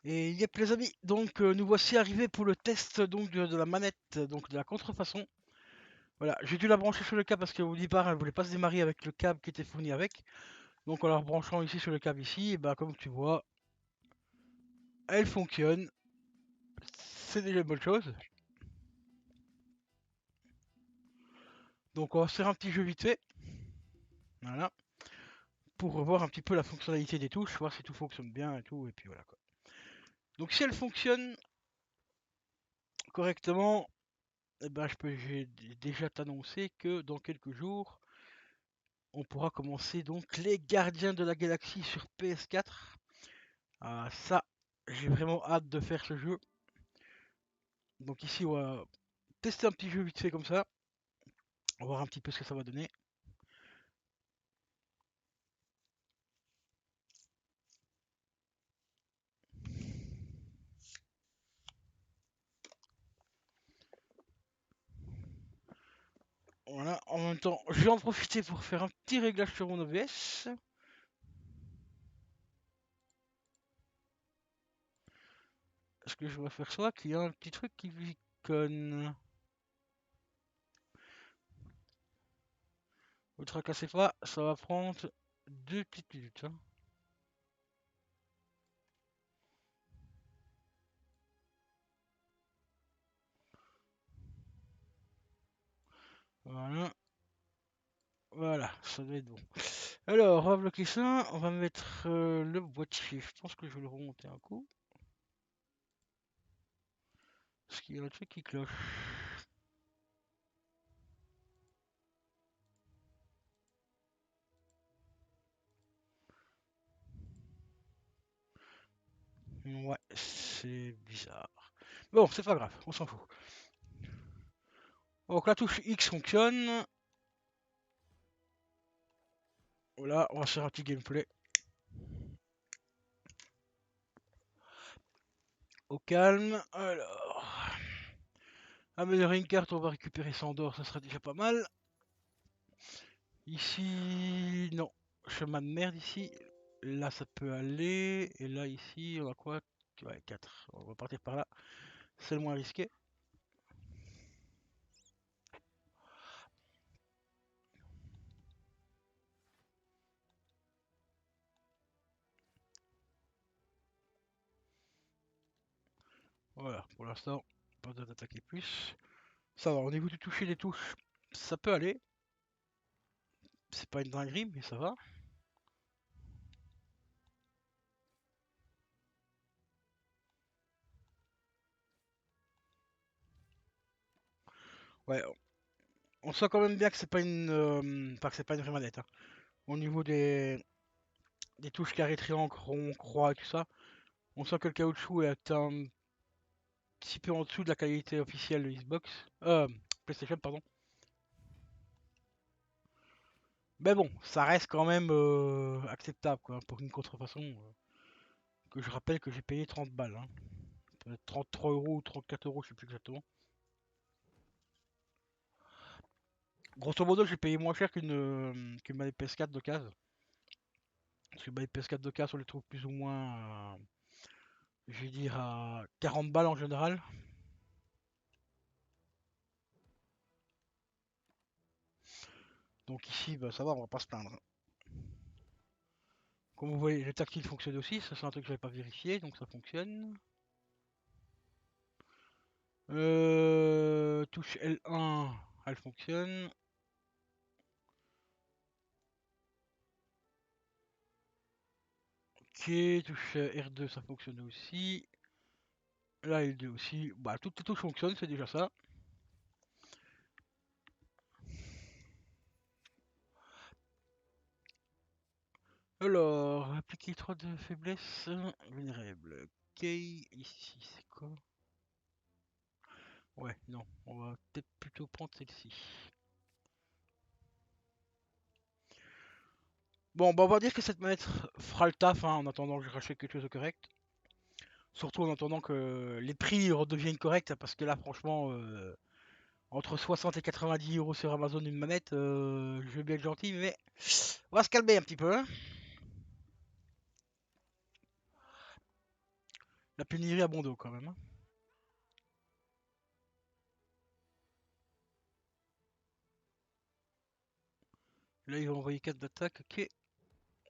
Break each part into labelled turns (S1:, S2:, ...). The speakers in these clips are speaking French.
S1: Et yep les amis, donc nous voici arrivés pour le test donc de la manette, donc de la contrefaçon. Voilà, j'ai dû la brancher sur le câble parce qu'au départ elle voulait pas se démarrer avec le câble qui était fourni avec. Donc en la rebranchant ici sur le câble ici, et bah comme tu vois, elle fonctionne. C'est déjà une bonne chose. Donc on va se faire un petit jeu vite fait. Voilà. Pour revoir un petit peu la fonctionnalité des touches, voir si tout fonctionne bien et tout, et puis voilà quoi. Donc si elle fonctionne correctement, eh ben, j'ai déjà t'annoncer que dans quelques jours, on pourra commencer donc les Gardiens de la Galaxie sur PS4. Ah, ça, j'ai vraiment hâte de faire ce jeu. Donc ici, on va tester un petit jeu vite fait comme ça. On va voir un petit peu ce que ça va donner. Voilà, en même temps, je vais en profiter pour faire un petit réglage sur mon OBS. Parce que je vais faire ça, qu'il y a un petit truc qui viconne. Ne tracassez pas, ça va prendre 2 petites minutes, hein. Voilà, voilà, ça doit être bon. Alors, on va bloquer ça, on va mettre le boîtier. Je pense que je vais le remonter un coup. Parce qu'il y a un truc qui cloche. Ouais, c'est bizarre. Bon, c'est pas grave, on s'en fout. Donc la touche X fonctionne. Voilà, on va faire un petit gameplay. Au calme. Alors. Améliorer une carte, on va récupérer 100 d'or, ça sera déjà pas mal. Ici, non. Chemin de merde ici. Là, ça peut aller. Et là, ici, on a quoi? Ouais, 4. On va partir par là. C'est le moins risqué. Voilà, pour l'instant, pas besoin d'attaquer plus. Ça va, au niveau du toucher des touches, ça peut aller. C'est pas une dinguerie, mais ça va. Ouais, on sent quand même bien que c'est pas une, enfin, que c'est pas une vraie manette, hein. Au niveau des touches carré, triangle, rond, croix et tout ça, on sent que le caoutchouc est un petit peu en dessous de la qualité officielle de Xbox. PlayStation, pardon. Mais bon, ça reste quand même acceptable quoi, pour une contrefaçon. Que je rappelle que j'ai payé 30 balles, hein. 33 euros ou 34 euros, je sais plus exactement. Grosso modo, j'ai payé moins cher qu'une manette PS4 d'occasion. Parce que les PS4 d'occasion, on les trouve plus ou moins, je vais dire, à 40 balles en général. Donc ici, bah, ça va, on va pas se plaindre. Comme vous voyez, le tactile fonctionne aussi, ça c'est un truc que j'avais pas vérifié, donc ça fonctionne. Touche L1, elle fonctionne. Ok, touche R2, ça fonctionne aussi. Là, L2 aussi. Bah, toutes les touches fonctionnent, c'est déjà ça. Alors, appliquer 3 de faiblesse. Vulnérable. Ok, ici, c'est quoi? Ouais, non, on va peut-être plutôt prendre celle-ci. Bon, bah, on va dire que cette manette fera le taf, hein, en attendant que je rachète quelque chose de correct. Surtout en attendant que les prix redeviennent corrects, parce que là, franchement, entre 60 et 90 euros sur Amazon une manette, je vais bien être gentil, mais on va se calmer un petit peu, hein. La pénurie à bon dos quand même, hein. Là, il va envoyer 4 d'attaque, ok.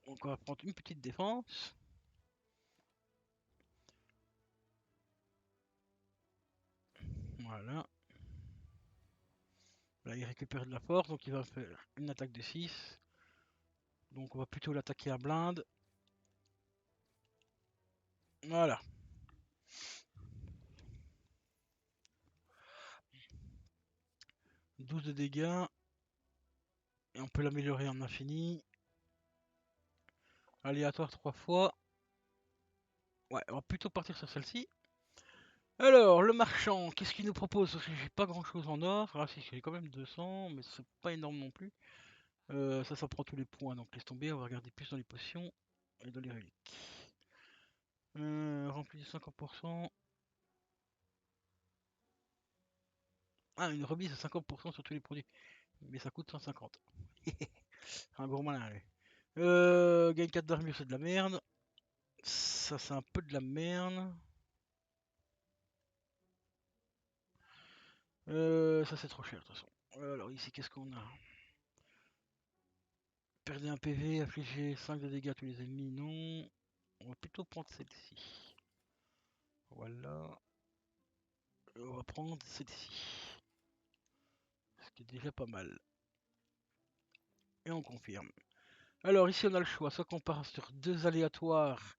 S1: Donc on va prendre une petite défense. Voilà. Là, il récupère de la force, donc il va faire une attaque de 6. Donc on va plutôt l'attaquer à blinde. Voilà. 12 de dégâts. Et on peut l'améliorer en infini. Aléatoire 3 fois. Ouais, on va plutôt partir sur celle-ci. Alors, le marchand, qu'est-ce qu'il nous propose? Parce que j'ai pas grand chose en or. Ah si, j'ai quand même 200, mais c'est pas énorme non plus. Ça prend tous les points, donc laisse tomber. On va regarder plus dans les potions et dans les reliques. Rempli de 50%. Ah, une remise de 50% sur tous les produits. Mais ça coûte 150. Un gros malin, lui. Gagne 4 d'armure, c'est de la merde. Ça, c'est un peu de la merde. Ça, c'est trop cher, de toute façon. Alors, ici, qu'est-ce qu'on a? Perdez un PV, affligez 5 de dégâts à tous les ennemis, non. On va plutôt prendre celle-ci. Voilà. On va prendre celle-ci. Ce qui est déjà pas mal. Et on confirme. Alors ici on a le choix, soit qu'on part sur 2 aléatoires.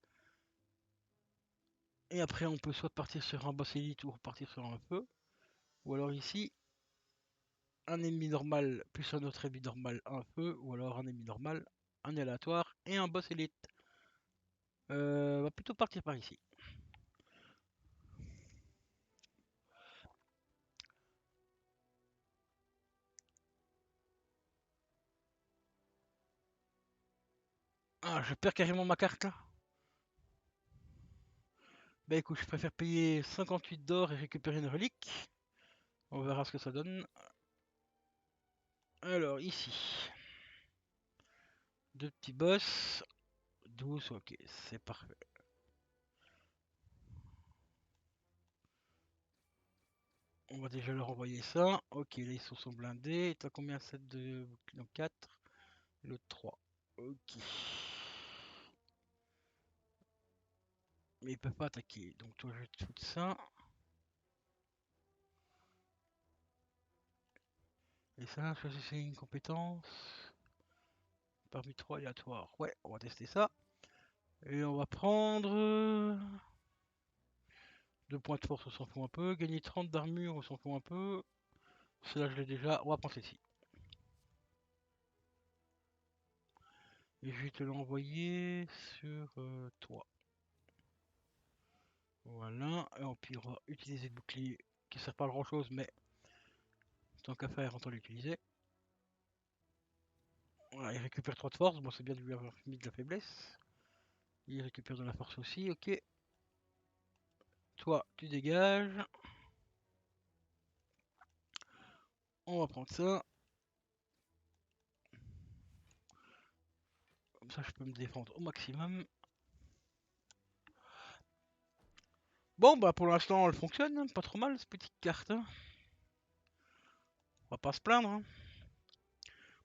S1: Et après on peut soit partir sur un boss élite ou repartir sur un feu. Ou alors ici, un ennemi normal plus un autre ennemi normal, un feu. Ou alors un ennemi normal, un aléatoire et un boss élite. On va plutôt partir par ici. Ah, je perds carrément ma carte là. Bah écoute, je préfère payer 58 d'or et récupérer une relique. On verra ce que ça donne. Alors ici, 2 petits boss. 12, ok, c'est parfait. On va déjà leur envoyer ça. Ok, là ils sont blindés. T'as combien 7 de... Non, 4. L'autre 3. Ok. Mais ils peuvent pas attaquer. Donc toi je vais te foutre ça. Et ça, choisissez une compétence. Parmi 3 aléatoires. Ouais, on va tester ça. Et on va prendre... 2 points de force, on s'en fout un peu. Gagner 30 d'armure, on s'en fout un peu. Cela je l'ai déjà. On va prendre celle-ci. Et je vais te l'envoyer sur toi. Voilà. Et puis on va utiliser le bouclier qui sert pas à grand chose, mais tant qu'à faire, autant l'utiliser. Voilà, il récupère 3 de force. Bon, c'est bien de lui avoir mis de la faiblesse. Il récupère de la force aussi, ok. Toi, tu dégages. On va prendre ça. Comme ça, je peux me défendre au maximum. Bon, bah pour l'instant, elle fonctionne. Hein, pas trop mal, cette petite carte. Hein. On va pas se plaindre. Hein.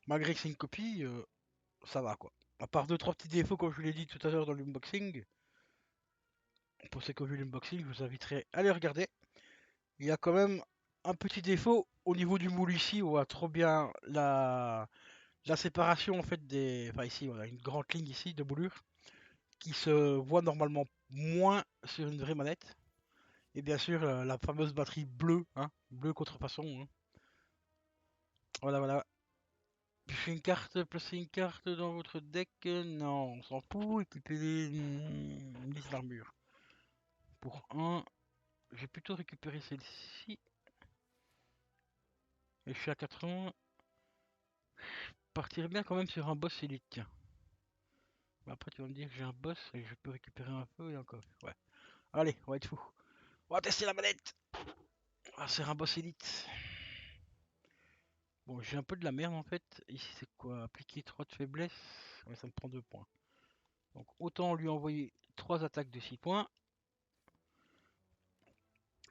S1: Malgré que c'est une copie, ça va quoi. À part 2-3 petits défauts, comme je vous l'ai dit tout à l'heure dans l'unboxing. Pour ceux qui ont vu l'unboxing, je vous inviterai à les regarder. Il y a quand même un petit défaut au niveau du moule ici. On voit trop bien la séparation en fait des... Enfin ici, on a une grande ligne ici de moulure qui se voit normalement moins sur une vraie manette. Et bien sûr, la fameuse batterie bleue, hein, bleu contrefaçon. Hein. Voilà, voilà. Placer une carte dans votre deck. Non, on s'en fout. Équiper une liste d'armure. Pour un, j'ai plutôt récupéré celle-ci. Et je suis à 80. Partirais bien quand même sur un boss élite. Tiens. Mais après, tu vas me dire que j'ai un boss et je peux récupérer un peu et encore. Ouais. Allez, on va être fou. On va tester la manette. Ah, c'est un boss élite. Bon, j'ai un peu de la merde en fait. Ici, c'est quoi? Appliquer 3 de faiblesse. Ouais, ça me prend 2 points. Donc, autant lui envoyer 3 attaques de 6 points.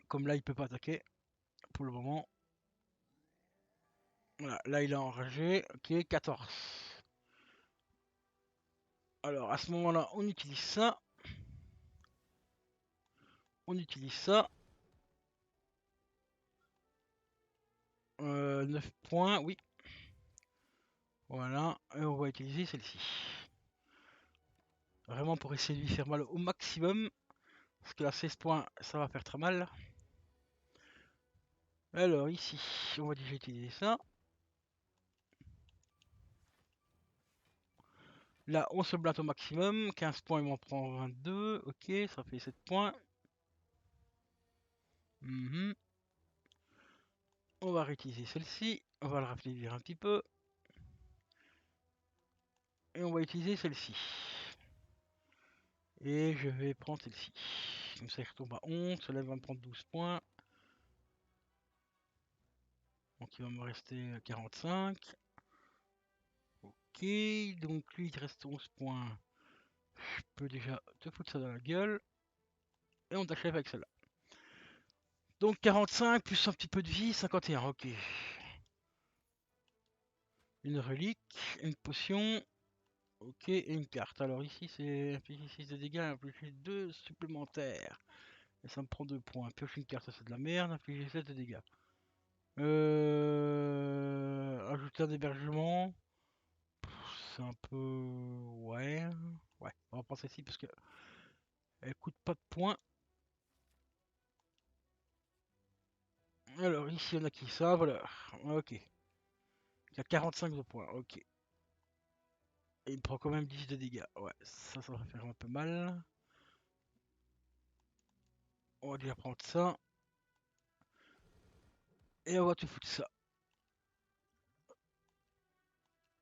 S1: Comme là, il peut pas attaquer pour le moment. Voilà, là il est enragé. Ok, 14. Alors à ce moment-là, on utilise ça. On utilise ça. 9 points, oui. Voilà, et on va utiliser celle-ci. Vraiment pour essayer de lui faire mal au maximum. Parce que là, 16 points, ça va faire très mal. Alors ici, on va déjà utiliser ça. Là, on se blatte au maximum. 15 points, il m'en prend 22. Ok, ça fait 7 points. Mhm. On va réutiliser celle-ci. On va le rafraîchir un petit peu. Et on va utiliser celle-ci. Et je vais prendre celle-ci. Comme ça, il retombe à 11. Cela va me prendre 12 points. Donc il va me rester 45. Ok, donc lui, il reste 11 points. Je peux déjà te foutre ça dans la gueule. Et on t'achève avec celle-là. Donc 45 plus un petit peu de vie, 51. Ok. Une relique, une potion. Ok, et une carte. Alors ici, c'est un plus 6 de dégâts, un plus 2 supplémentaires. Et ça me prend 2 points. Pioche une carte, ça c'est de la merde. Infliger 7 de dégâts. Ajouter un hébergement. C'est un peu... Ouais. Ouais, on va prendre celle-ci parce que elle coûte pas de points. Alors ici, on a qui ça? Voilà. Ok. Il y a 45 de points. Ok. Et il prend quand même 10 de dégâts. Ouais, ça va faire un peu mal. On va déjà prendre ça. Et on va tout foutre ça.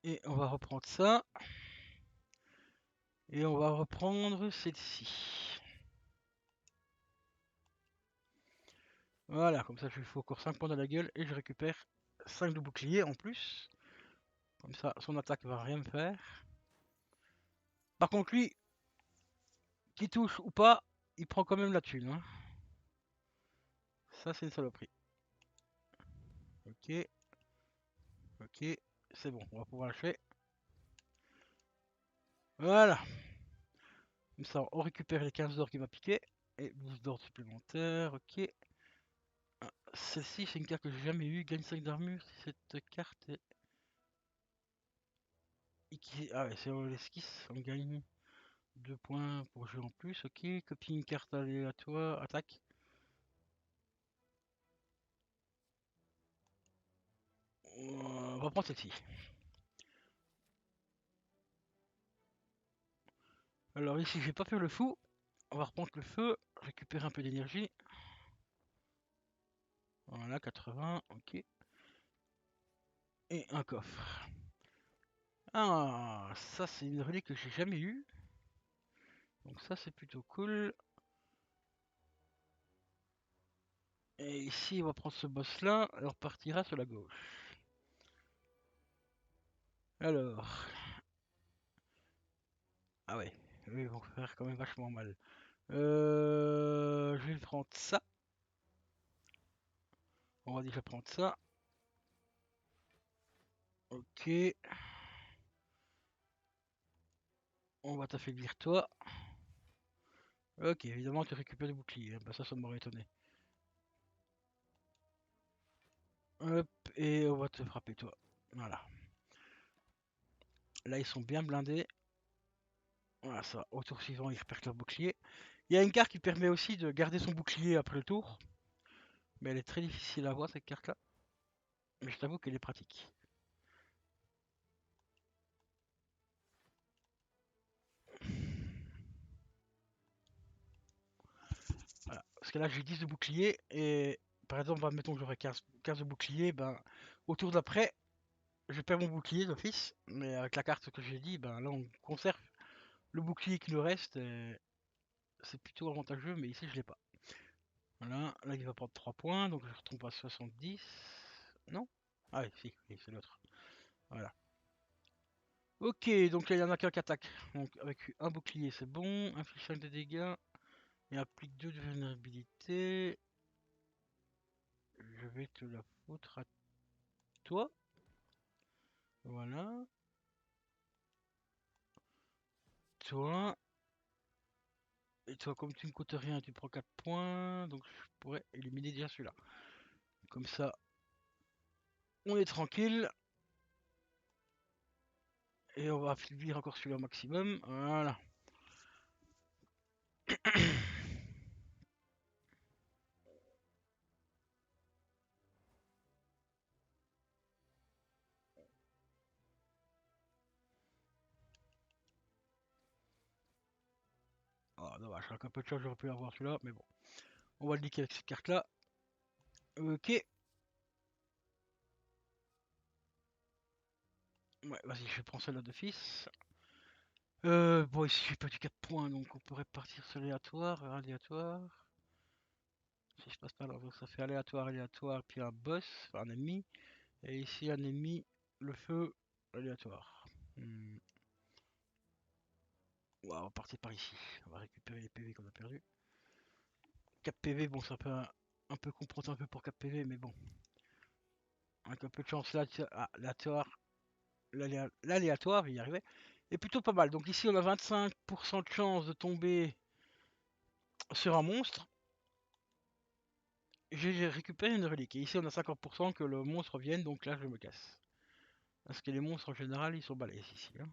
S1: Et on va reprendre ça. Et on va reprendre celle-ci. Voilà, comme ça je lui fais encore 5 points dans la gueule et je récupère 5 de bouclier en plus. Comme ça, son attaque va rien me faire. Par contre, lui, qui touche ou pas, il prend quand même la thune. Hein. Ça, c'est une saloperie. Ok, ok, c'est bon, on va pouvoir lâcher. Voilà. Comme ça, on récupère les 15 d'or qui m'a piqué. Et 12 d'or supplémentaires, ok. Ah, celle-ci, c'est une carte que j'ai jamais eue. Gagne 5 d'armure si cette carte est... Ah ouais, c'est l'esquisse, on gagne 2 points pour jouer en plus, ok. Copie une carte aléatoire, attaque. On va prendre celle-ci. Alors ici, je vais pas faire le fou. On va reprendre le feu, récupérer un peu d'énergie. Voilà, 80, ok. Et un coffre. Ah, ça c'est une relique que j'ai jamais eue. Donc ça c'est plutôt cool. Et ici, on va prendre ce boss là et on repartira sur la gauche. Alors. Ah ouais, eux, ils vont faire quand même vachement mal. Je vais prendre ça. On va déjà prendre ça. Ok. On va t'affaiblir toi. Ok, évidemment tu récupères le bouclier. Bah ça m'aurait étonné. Hop, et on va te frapper toi. Voilà. Là ils sont bien blindés. Voilà, ça. Au tour suivant, ils repèrent leur bouclier. Il y a une carte qui permet aussi de garder son bouclier après le tour. Mais elle est très difficile à voir cette carte là. Mais je t'avoue qu'elle est pratique. Voilà. Parce que là j'ai 10 de bouclier et par exemple, mettons que j'aurais 15 de bouclier, ben au tour d'après, je perds mon bouclier d'office. Mais avec la carte que j'ai dit, ben là on conserve le bouclier qui nous reste. C'est plutôt avantageux, mais ici je l'ai pas. Voilà, là il va prendre 3 points, donc je retombe à 70. Non? Ah oui, si, oui, c'est l'autre. Voilà. Ok, donc là il y en a qu'un qui attaque. Donc avec un bouclier c'est bon, inflige 5 de dégâts et applique 2 de vulnérabilité. je vais te la foutre à toi. Voilà. Toi. Et toi, comme tu ne coûtes rien, tu prends 4 points. Donc je pourrais éliminer déjà celui-là. Comme ça, on est tranquille. Et on va affaiblir encore celui-là au maximum. Voilà. Ah, dommage, avec un peu de chance, j'aurais pu avoir celui-là. Mais bon, on va le niquer avec cette carte-là. Ok. Ouais, vas-y, je prends celle-là d'office. Bon, ici j'ai pas du 4 points, donc on pourrait partir sur aléatoire, aléatoire. Si je passe par là, donc ça fait aléatoire, aléatoire, puis un boss, enfin un ennemi. Et ici un ennemi, le feu, aléatoire. Ouais, on va partir par ici. On va récupérer les PV qu'on a perdu. 4 PV, bon, ça peut un peu comprendre un peu pour 4 PV, mais bon. Avec un peu de chance, là, aléatoire, l'aléatoire, il y arrivait, est plutôt pas mal. Donc ici, on a 25% de chance de tomber sur un monstre. J'ai récupéré une relique. Et ici, on a 50% que le monstre revienne, donc là, je me casse. Parce que les monstres, en général, ils sont balèzes ici, hein.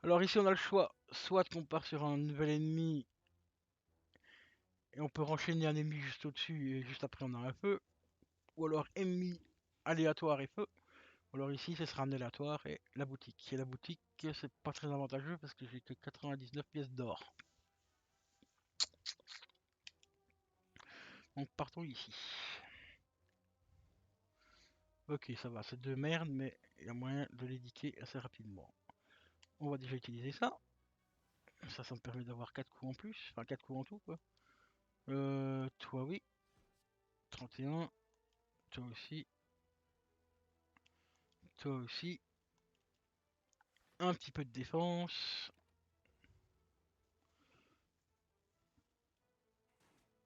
S1: Alors ici, on a le choix. Soit qu'on part sur un nouvel ennemi, et on peut renchaîner un ennemi juste au-dessus, et juste après, on a un feu. Ou alors ennemi aléatoire et feu. Ou alors ici, ce sera un aléatoire et la boutique. Et la boutique, c'est pas très avantageux parce que j'ai que 99 pièces d'or. Donc partons ici. Ok, ça va, c'est de merde, mais il y a moyen de l'édiquer assez rapidement. On va déjà utiliser ça. Ça me permet d'avoir 4 coups en plus. Enfin, 4 coups en tout, quoi. Toi, oui. 31. Toi aussi. Toi aussi. Un petit peu de défense.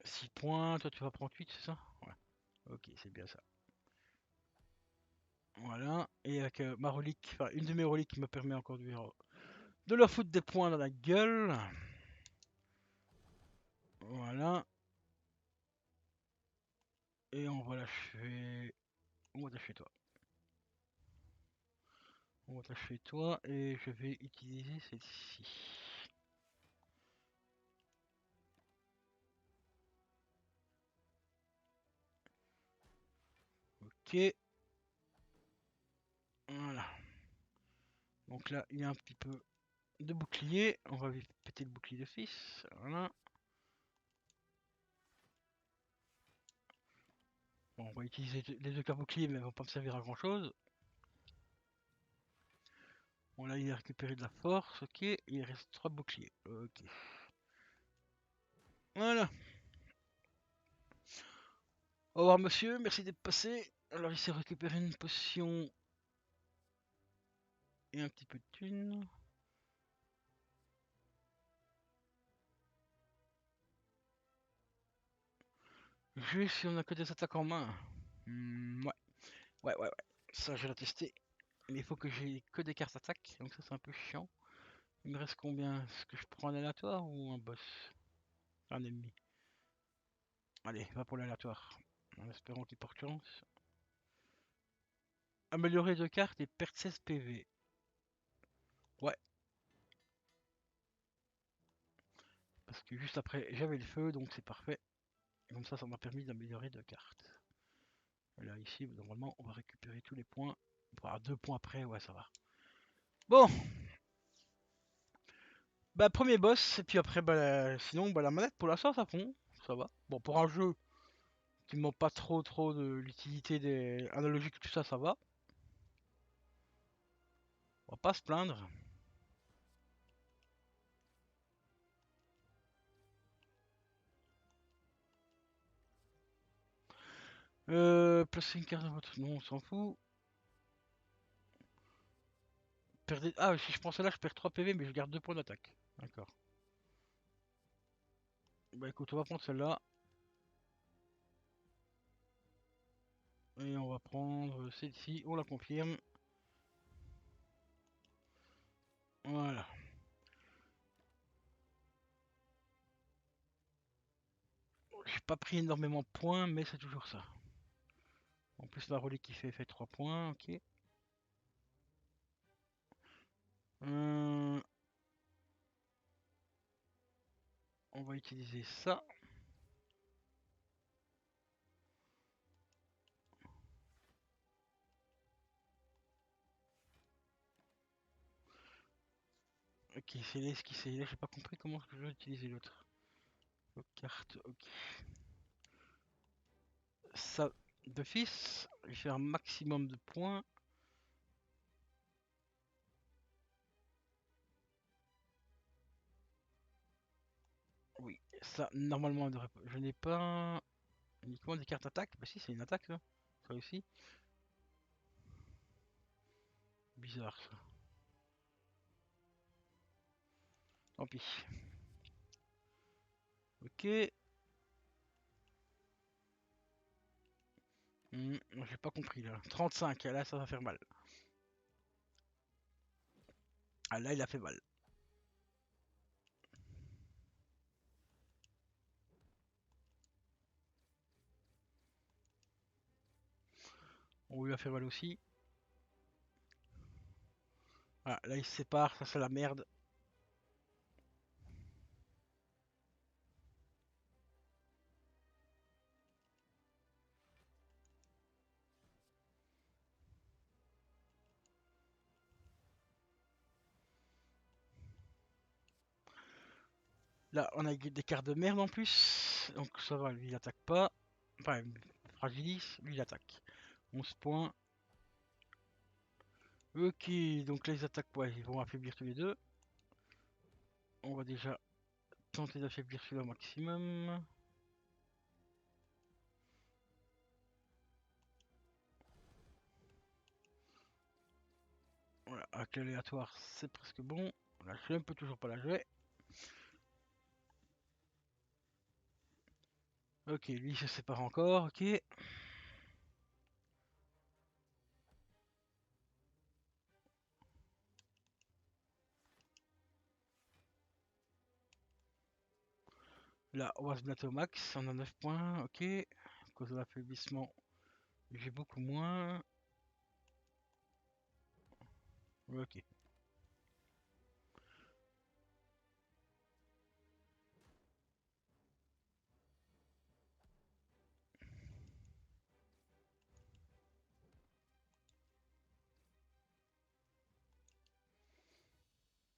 S1: 6 points. Toi, tu vas prendre 8, c'est ça? Ouais. Ok, c'est bien ça. Voilà. Et avec ma relique, enfin, une de mes reliques qui me permet encore de leur foutre des points dans la gueule. Voilà. Et on va l'achever. On va l'achever toi. On va l'achever toi et je vais utiliser celle-ci. Ok. Voilà. Donc là, il y a un petit peu de bouclier. On va péter le bouclier de fils. Voilà. Bon, on va utiliser les deux cas boucliers, mais elles vont pas me servir à grand chose. Bon, là, il a récupéré de la force. Ok. Il reste 3 boucliers. Ok. Voilà. Au revoir, monsieur. Merci d'être passé. Alors, il s'est récupéré une potion et un petit peu de thunes. Juste si on a que des attaques en main. Ouais. Ouais. Ça, je l'ai testé. Mais il faut que j'ai que des cartes attaque. Donc ça, c'est un peu chiant. Il me reste combien? Est-ce que je prends un aléatoire ou un boss? Un ennemi. Allez, va pour l'aléatoire. En espérant qu'il porte chance. Améliorer 2 cartes et perdre 16 PV. Ouais. Parce que juste après, j'avais le feu, donc c'est parfait. Et comme ça m'a permis d'améliorer 2 cartes. Et là, ici, normalement, on va récupérer tous les points. Bon, 2 points après, ouais, ça va. Bon, bah premier boss, et puis après, bah sinon, bah la manette pour l'instant, ça fond. Ça va. Bon, pour un jeu qui ne manque pas trop de l'utilité des analogiques, tout ça, ça va. On va pas se plaindre. Placer une carte dans votre... Non, on s'en fout. Perdez... Ah, si je prends celle-là, je perds 3 PV, mais je garde 2 points d'attaque. D'accord. Bah écoute, on va prendre celle-là. Et on va prendre celle-ci, on la confirme. Voilà. J'ai pas pris énormément de points, mais c'est toujours ça. En plus, la relique qui fait 3 points, ok. On va utiliser ça. Ok, c'est l'esquisse. Là, j'ai pas compris comment je vais utiliser l'autre. Carte, ok. Ça, d'office, je vais faire un maximum de points. Oui, ça, normalement, je n'ai pas uniquement des cartes attaque. Bah si, c'est une attaque, ça. Ça aussi. Bizarre, ça. Tant pis. Ok. J'ai pas compris, là. 35, là, ça va faire mal. Ah, là, il a fait mal. On lui a fait mal aussi. Ah, là, il se sépare. Ça, c'est la merde. Là, on a des cartes de merde en plus. Donc ça va, lui il attaque pas. Enfin, il fragilise, lui il attaque. 11 points. Ok, donc là ils attaquent, ouais, ils vont affaiblir tous les deux. On va déjà tenter d'affaiblir celui-là au maximum. Voilà, avec l'aléatoire c'est presque bon. Là je peux toujours pas la jouer. Ok, lui il se sépare encore, ok. Là on va se mettre au max, on a 9 points, ok. À cause de l'affaiblissement, j'ai beaucoup moins. Ok.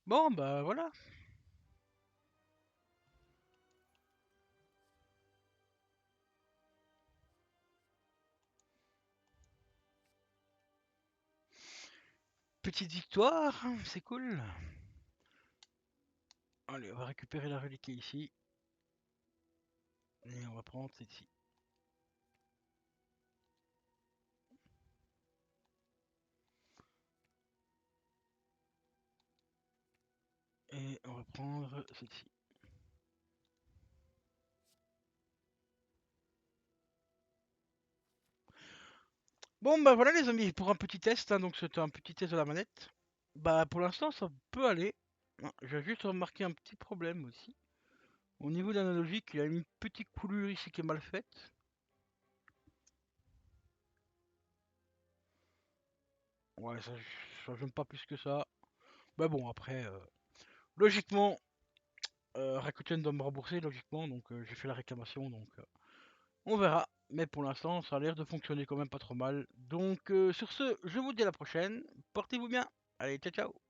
S1: Bon bah voilà. Petite victoire, c'est cool. Allez, on va récupérer la reliquat ici. Et on va prendre celle-ci. Et on va prendre celle-ci. Bon bah voilà les amis, pour un petit test, hein, donc c'était un petit test de la manette. Bah pour l'instant ça peut aller. J'ai juste remarqué un petit problème aussi. Au niveau de l'analogique, il y a une petite coulure ici qui est mal faite. Ouais, ça j'aime pas plus que ça. Bah bon après, logiquement, Rakuten doit me rembourser logiquement, donc j'ai fait la réclamation, donc on verra. Mais pour l'instant, ça a l'air de fonctionner quand même pas trop mal. Donc sur ce, je vous dis à la prochaine. Portez-vous bien. Allez, ciao ciao.